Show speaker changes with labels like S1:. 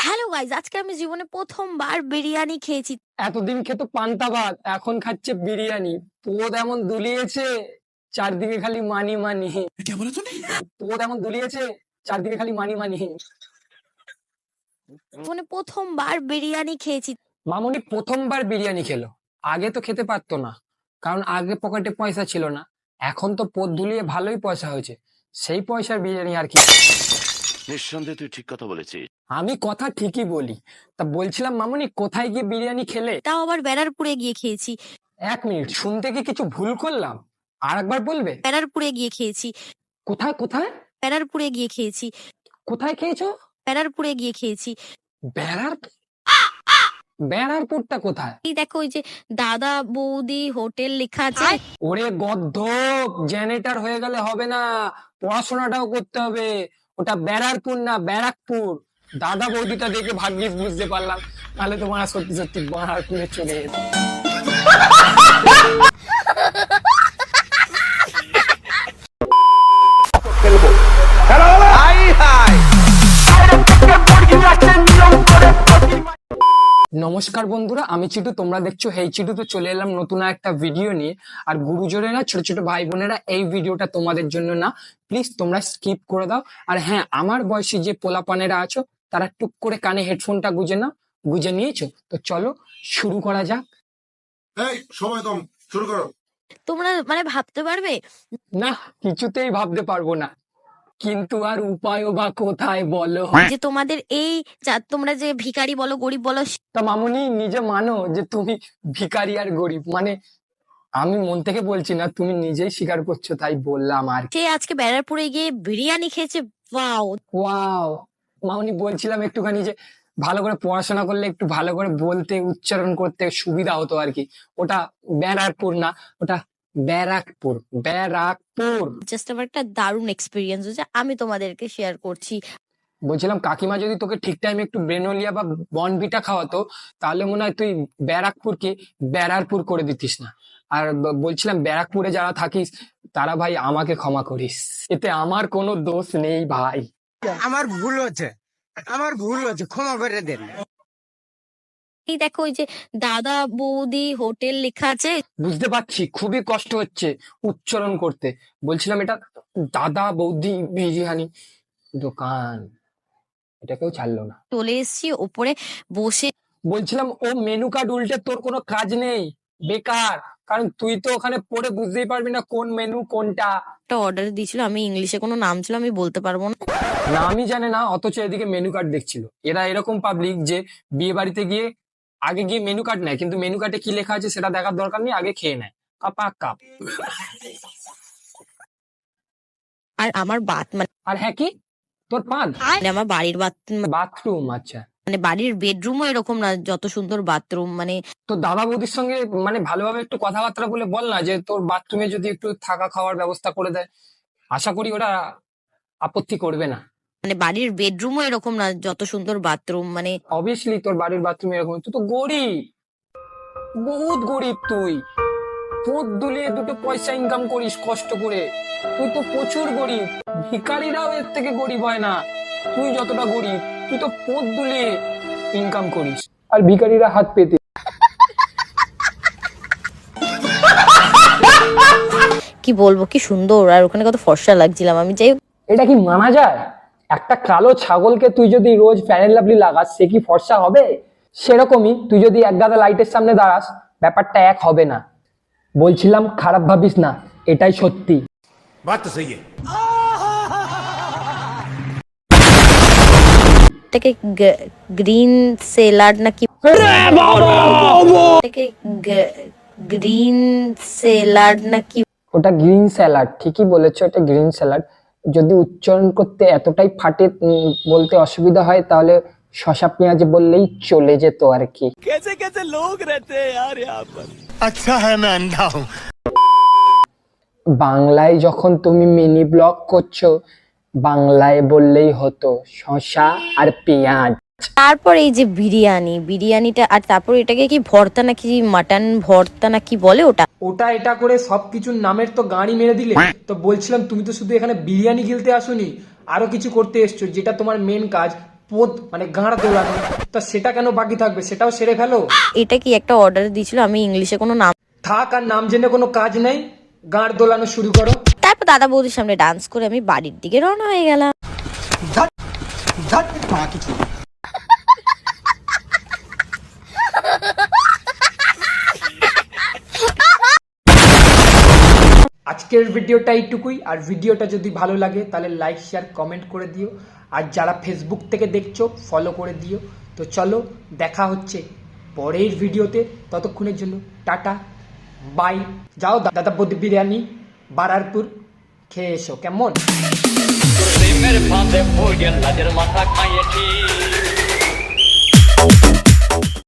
S1: Hello guys, আজকে আমি জীবনে প্রথমবার বিরিয়ানি খেয়েছি।
S2: এতদিন খেতো পান্তা ভাত, এখন খাচ্ছে বিরিয়ানি। পোদ এমন দুলিয়েছে, চারদিকে খালি মানি মানি। পোদ এমন দুলিয়েছে, চারদিকে খালি মানি মানি।
S1: জীবনে প্রথমবার বিরিয়ানি খেয়েছি।
S2: মামুনি প্রথমবার বিরিয়ানি খেলো, আগে তো খেতে পারতো না, কারণ আগে পকেটে পয়সা ছিল না। এখন তো পোদ ধুলিয়ে ভালোই পয়সা হয়েছে, সেই পয়সার বিরিয়ানি আর কি।
S3: নিঃসন্দেহে তুই ঠিক কথা বলেছিস।
S2: আমি কথা ঠিকই বলি। তা বলছিলাম মামুনি, কোথায় গিয়ে বিরিয়ানি খেলে?
S1: তাও আবার ব্যারারপুরে গিয়ে খেয়েছি।
S2: 1 মিনিট, শুনতে কি কিছু ভুল করলাম? আর একবার বলবে?
S1: ব্যারারপুরে গিয়ে খেয়েছি।
S2: কোথায় কোথায়?
S1: ব্যারারপুরে গিয়ে খেয়েছি।
S2: কোথায় খেয়েছো?
S1: ব্যারারপুরে গিয়ে খেয়েছি।
S2: বেড়ার বেড়ারপুরটা কোথায়?
S1: এই দেখো, ওই যে দাদা বৌদি হোটেল লেখা আছে।
S2: ওরে গদ্ধপ, জেনারেটর হয়ে গেলে হবে না, পড়াশোনাটাও করতে হবে। ওটা ব্যারারপুর না, ব্যারাকপুর। দাদা বৌদিটা দেখে ভাগ্যিস বুঝতে পারলাম, তাহলে তোমার সত্যি সত্যি ব্যারাকপুরে চলে যেত। নমস্কার বন্ধুরা, আমি চিটু, তোমরা দেখছো হেই চিটু। তো চলে এলাম নতুন একটা ভিডিও নিয়ে। আর গুরুজনেরা, ছোট ছোট ভাই বোনেরা, এই ভিডিওটা তোমাদের জন্য না, প্লিজ তোমরা স্কিপ করে দাও। আর হ্যাঁ, আমার বয়সী যে পোলাপানেরা আছো, তারা টুক করে কানে হেডফোনটা গুজে নাও। গুজে নিয়েছো তো চলো শুরু করা যাক।
S4: এই সময় কম, শুরু করো।
S1: তোমরা ভাবতে পারবে
S2: না, কিছুতেই ভাবতে পারবো না, কিন্তু আর উপায়ও বা কোথায় বলো?
S1: যে তোমাদের এই তোমরা যে ভিখারি বলো গরিব বলো,
S2: তা মামুনি, নিজে মানো যে তুমি ভিখারি আর গরিব, মানে আমি মন থেকে বলছি না, তুমি নিজেই স্বীকার করছো, তাই বললাম আর কি।
S1: সে আজকে ব্যারারপুরে গিয়ে বিরিয়ানি খেয়েছে। ওয়াও!
S2: ওয়াও! মামুনি, বলছিলাম একটুখানি যে ভালো করে পড়াশোনা করলে একটু ভালো করে বলতে, উচ্চারণ করতে সুবিধা হতো আর কি। ওটা ব্যারাকপুর না, ওটা ব্যারাকপুর, ব্যারাকপুর।
S1: জাস্ট আমার একটা দারুণ এক্সপিরিয়েন্স হচ্ছে, আমি তোমাদেরকে শেয়ার করছি।
S2: বলছিলাম কাকিমা যদি তোকে ঠিক টাইমে একটু ব্রেনোলিয়া বা বনভিটা খাওয়াতো, তাহলে মনে হয় তুই ব্যারাকপুরকে ব্যারারপুর করে দিতিস না। আর বলছিলাম, ব্যারাকপুরে যারা থাকিস তারা ভাই আমাকে ক্ষমা করিস, এতে আমার কোনো দোষ নেই ভাই।
S5: আমার ভুল হচ্ছে ক্ষমা করে দেন।
S1: এই দেখো, ওই যে দাদা বৌদি হোটেল লেখা আছে।
S2: বুঝতে পারছি, খুবই কষ্ট হচ্ছে উচ্চারণ করতে। বলছিলাম, এটা দাদা বৌদি বিরিয়ানি দোকান, এটা কেউ ছাড়লো না।
S1: চলে এসেছি ওপরে বসে।
S2: বলছিলাম, ও মেনু কার্ড উল্টে তোর কোনো কাজ নেই, বেকার। কারণ তুই তো ওখানে পড়ে বুঝতেই পারবি না কোন মেনু কোনটা।
S1: একটা অর্ডার দিয়েছিল, আমি ইংলিশে কোনো নাম ছিল আমি বলতে পারবো না।
S2: নামই জানে না, অথচ এদিকে মেনু কার্ড দেখছিল। এরা এরকম পাবলিক যে বিয়ে বাড়িতে গিয়ে আগে গিয়ে মেনু কার্ড নেয়, কিন্তু মেনু কার্ডে কি লেখা আছে সেটা দেখার দরকার নেই, আগে খেয়ে নেয় কাপা কাপ।
S1: আর আমার
S2: আর হ্যাঁ, কি তোর পাদ?
S1: আমার বাড়ির
S2: বাথরুম? আচ্ছা,
S1: বাড়ির বেডরুমও এরকম না, যত সুন্দর বাথরুম।
S2: তো দাদা বৌদির সঙ্গে ভালোভাবে একটু কথাবার্তা বলে বল না, যে তোর বাথরুমে যদি একটু থাকা খাওয়ার ব্যবস্থা করে দেয়। আশা করি ওরা আপত্তি করবে না।
S1: বাড়ির বেডরুমও এরকম না, যত সুন্দর বাথরুম।
S2: অবভিয়াসলি তোর বাড়ির বাথরুম এরকম, তুই তো গরিব, বহুত গরিব তুই। পোদ দুলিয়ে দুটো পয়সা ইনকাম করিস কষ্ট করে, তুই তো প্রচুর গরিব। ভিখারিরাও এর থেকে গরিব হয় না, তুই যতটা গরিব। তুই তো পোদ দুলিয়ে ইনকাম করিস, আর ভিখারিরা হাত পেতে।
S1: কি বলবো, কি সুন্দর, আর ওখানে কত ফর্সা লাগছিলাম আমি। যাই হোক,
S2: এটা কি মানা যায়? একটা কালো ছাগলকে তুই যদি রোজ ফ্যান এন্ড লাভলি লাগাস, সে কি ফর্সা হবে? সেরকমই তুই যদি এক গাদা লাইটের সামনে দাঁড়াস, ব্যাপারটা এক হবে না। বলছিলাম, খারাপ ভাবিস না, এটাই সত্যি।
S4: বাত তো সহি
S1: থেকে গ্রিন সেলাড নাকি থেকে গ্রিন সেলাড নাকি।
S2: ওটা গ্রিন স্যালাড, ঠিকই বলেছো, এটা গ্রিন স্যালাড। যদি উচ্চারণ করতে এতটাই ফাটে, বলতে অসুবিধা হয়, তাহলে শসা পেঁয়াজ বললেই চলে যেত আর কি।
S4: আচ্ছা হ্যাঁ, मैं अंधा हूं।
S2: বাংলায় যখন তুমি মিনি ব্লগ করছো, বাংলায় বললেই হতো শসা আর পেঁয়াজ।
S1: তারপর এই যে বিরিয়ানিটা, আর তারপর এটাকে কি ভর্তা নাকি, মাটন ভর্তা নাকি বলে ওটা।
S2: ওটা এটা করে সবকিছুর নামের তো গাড়ি মেরে দিলে। তো বলছিলাম, তুমি তো শুধু এখানে বিরিয়ানি গিলতে আসোনি, আরো কিছু করতে এসছো, যেটা তোমার মেন কাজ, পোদ মানে গাঁড় দোলানো, তা সেটা কেন বাকি থাকবে, সেটাও সেরে ফেলো।
S1: এটা কি একটা অর্ডার দিয়েছিল, আমি ইংলিশে কোনো নাম।
S2: থাক, আর নাম জেনে কোনো কাজ নেই, গাঁড় দোলানো শুরু করো।
S1: তারপর দাদা বৌদির সামনে ডান্স করে আমি বাড়ির দিকে রওনা হয়ে গেলাম।
S2: আজকের ভিডিওটা এইটুকুই, আর ভিডিওটা যদি ভালো লাগে তাহলে লাইক শেয়ার কমেন্ট করে দিও, আর যারা ফেসবুক থেকে দেখছো ফলো করে দিও। তো চলো, দেখা হচ্ছে পরের ভিডিওতে, ততক্ষণের জন্য টাটা বাই। যাও দাদা বৌদি বিরিয়ানি বারারপুর খেয়ে এসো, কেমন?
S6: প্রেমের ফাঁদে পড়ে লাজের মাথা খাইয়েছি।